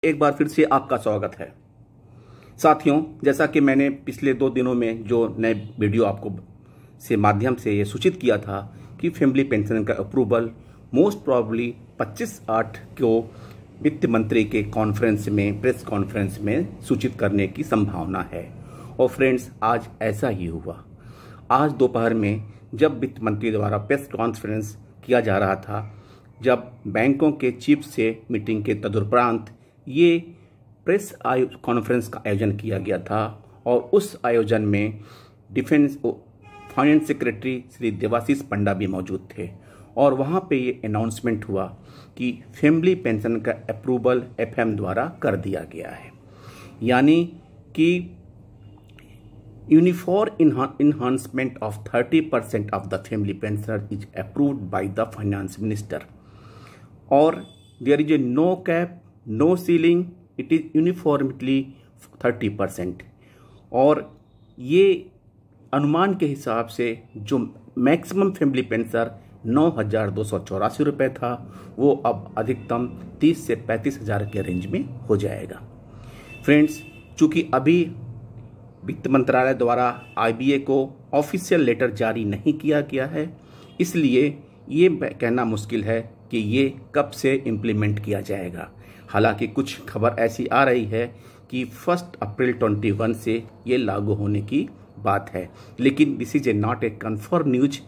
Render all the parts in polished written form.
एक बार फिर से आपका स्वागत है। साथियों, जैसा कि मैंने पिछले 2 दिनों में जो नए वीडियो आपको से माध्यम से ये सूचित किया था कि फैमिली पेंशन का अप्रूवल मोस्ट प्रॉब्ली 25/8 को वित्त मंत्री के कॉन्फ्रेंस में, प्रेस कॉन्फ्रेंस में सूचित करने की संभावना है। और फ्रेंड्स, आज ऐसा ही हुआ। आज दोपहर में जब वित्त मंत्री द्वारा प्रेस कॉन्फ्रेंस किया जा रहा था, जब बैंकों के चीफ से मीटिंग के तदुपरांत ये प्रेस कॉन्फ्रेंस का आयोजन किया गया था और उस आयोजन में defence finance secretary Shri Debashish Panda भी मौजूद थे और वहाँ पे ये अनाउंसमेंट हुआ कि फैमिली पेंशन का अप्रूवल एफएम द्वारा कर दिया गया है, यानी कि uniform enhancement of 30% of the family pensioner is approved by the finance minister, और there is a no cap, no ceiling, it is uniformly 30%। और ये अनुमान के हिसाब से जो मैक्सिमम फैमिली पेंशन 9,284 रुपये था, वो अब अधिकतम 30 से 35,000 के रेंज में हो जाएगा। फ्रेंड्स, चूँकि अभी वित्त मंत्रालय द्वारा आईबीए को ऑफिशियल लेटर जारी नहीं किया गया है, इसलिए ये कहना मुश्किल है कि ये कब से इम्प्लीमेंट किया जाएगा। हालांकि कुछ खबर ऐसी आ रही है कि 1 अप्रैल 2021 से ये लागू होने की बात है, लेकिन this is not a confirm news.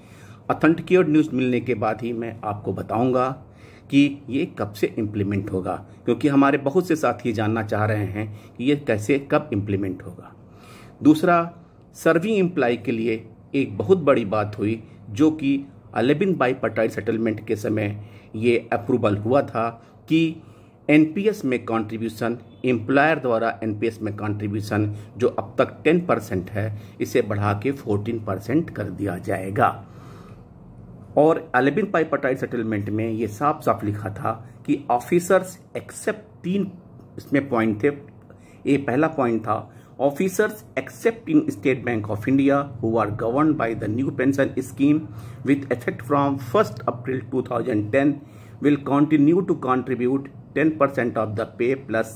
Authenticate news मिलने के बाद ही मैं आपको बताऊंगा कि ये कब से इम्प्लीमेंट होगा, क्योंकि हमारे बहुत से साथी जानना चाह रहे हैं कि ये कैसे कब इम्प्लीमेंट होगा। दूसरा, सर्विंग एम्प्लॉय के लिए एक बहुत बड़ी बात हुई, जो कि 11 बाईपार्टाइट सेटलमेंट के समय ये अप्रूवल हुआ था कि एनपीएस में कंट्रीब्यूशन, एम्प्लॉयर द्वारा एनपीएस में कंट्रीब्यूशन जो अब तक 10% है, इसे बढ़ा के 14% कर दिया जाएगा। और 11 बाईपार्टाइट सेटलमेंट में ये साफ साफ लिखा था कि ऑफिसर्स एक्सेप्ट 3 इसमें पॉइंट थे। ये पहला पॉइंट था, officers except in State Bank of India who are governed by the new pension scheme with effect from 1st April 2010 will continue to contribute 10% of the pay plus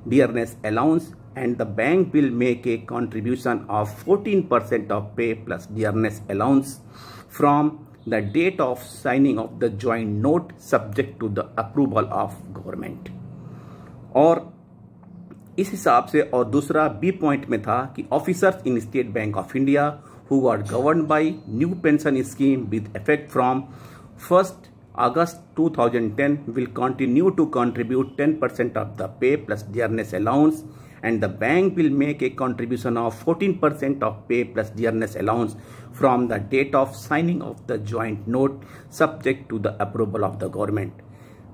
dearness allowance, and the bank will make a contribution of 14% of pay plus dearness allowance from the date of signing of the joint note subject to the approval of government। और इस हिसाब से, और दूसरा B point में था कि officers in State Bank of India who are governed by new pension scheme with effect from 1 August 2010 will continue to contribute 10% of the pay plus dearness allowance, and the bank will make a contribution of 14% of pay plus dearness allowance from the date of signing of the joint note subject to the approval of the government.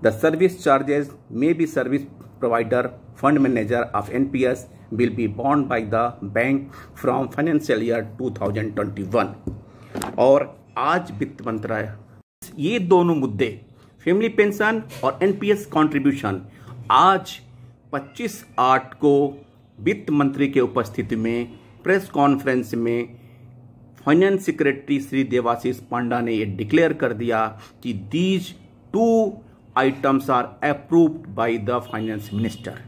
The service charges may be service provider fund manager of NPS will be borne by the bank from financial year 2021। और आज वित्त मंत्रालय ये दोनों मुद्दे, family pension और NPS contribution, आज 25/8 को वित्त मंत्री के उपस्थिति में प्रेस कॉन्फ्रेंस में फाइनेंस सेक्रेटरी श्री देवाशीष पंडा ने ये डिक्लेयर कर दिया कि these 2 items are approved by the finance minister,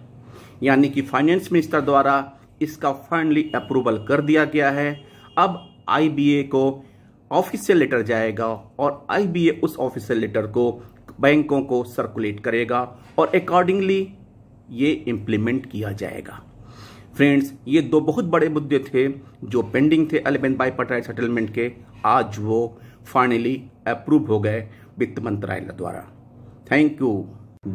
यानी कि फाइनेंस मिनिस्टर द्वारा इसका फाइनली अप्रूवल कर दिया गया है। अब आईबीए को ऑफिशियल लेटर जाएगा और आईबीए उस ऑफिशियल लेटर को बैंकों को सर्कुलेट करेगा और अकॉर्डिंगली ये इम्प्लीमेंट किया जाएगा। फ्रेंड्स, ये 2 बहुत बड़े मुद्दे थे जो पेंडिंग थे 11 बाईपार्टाइट सेटलमेंट के, आज वो फाइनली अप्रूव हो गए वित्त मंत्रालय द्वारा। Thank you.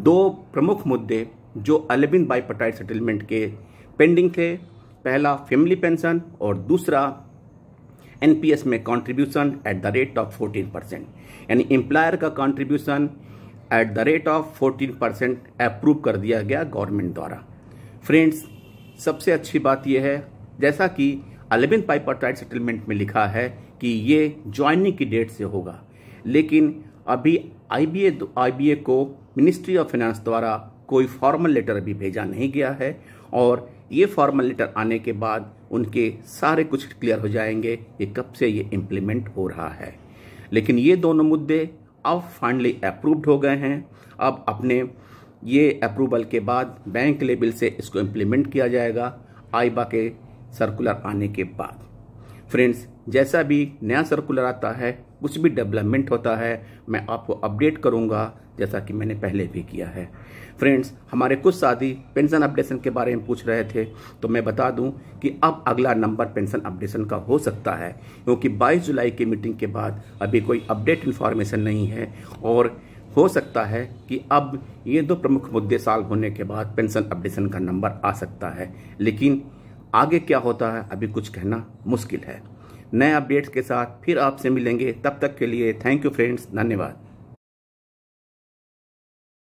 2 प्रमुख मुद्दे जो 11 बाईपार्टाइट सेटलमेंट के पेंडिंग थे, पहला फैमिली पेंशन और दूसरा एनपीएस में contribution at the rate of 14%, यानी एम्प्लॉयर का contribution at the rate of 14% approve कर दिया गया गवर्नमेंट द्वारा। फ्रेंड्स, सबसे अच्छी बात यह है, जैसा कि 11 बाईपार्टाइट सेटलमेंट में लिखा है कि ये ज्वाइनिंग की डेट से होगा, लेकिन अभी आईबीए को मिनिस्ट्री ऑफ फाइनेंस द्वारा कोई फॉर्मल लेटर अभी भेजा नहीं गया है, और ये फॉर्मल लेटर आने के बाद उनके सारे कुछ क्लियर हो जाएंगे ये कब से ये इम्प्लीमेंट हो रहा है। लेकिन ये दोनों मुद्दे अब फाइनली अप्रूव्ड हो गए हैं। अब अपने ये अप्रूवल के बाद बैंक लेवल से इसको इम्प्लीमेंट किया जाएगा आईबा के सर्कुलर आने के बाद। फ्रेंड्स, जैसा भी नया सर्कुलर आता है, कुछ भी डेवलपमेंट होता है, मैं आपको अपडेट करूंगा, जैसा कि मैंने पहले भी किया है। फ्रेंड्स, हमारे कुछ साथी पेंशन अपडेशन के बारे में पूछ रहे थे, तो मैं बता दूं कि अब अगला नंबर पेंशन अपडेशन का हो सकता है, क्योंकि 22 जुलाई की मीटिंग के बाद अभी कोई अपडेट इन्फॉर्मेशन नहीं है और हो सकता है कि अब ये दो प्रमुख मुद्दे सॉल्व होने के बाद पेंशन अपडेशन का नंबर आ सकता है। लेकिन आगे क्या होता है अभी कुछ कहना मुश्किल है। नए अपडेट्स के साथ फिर आपसे मिलेंगे, तब तक के लिए थैंक यू फ्रेंड्स, धन्यवाद।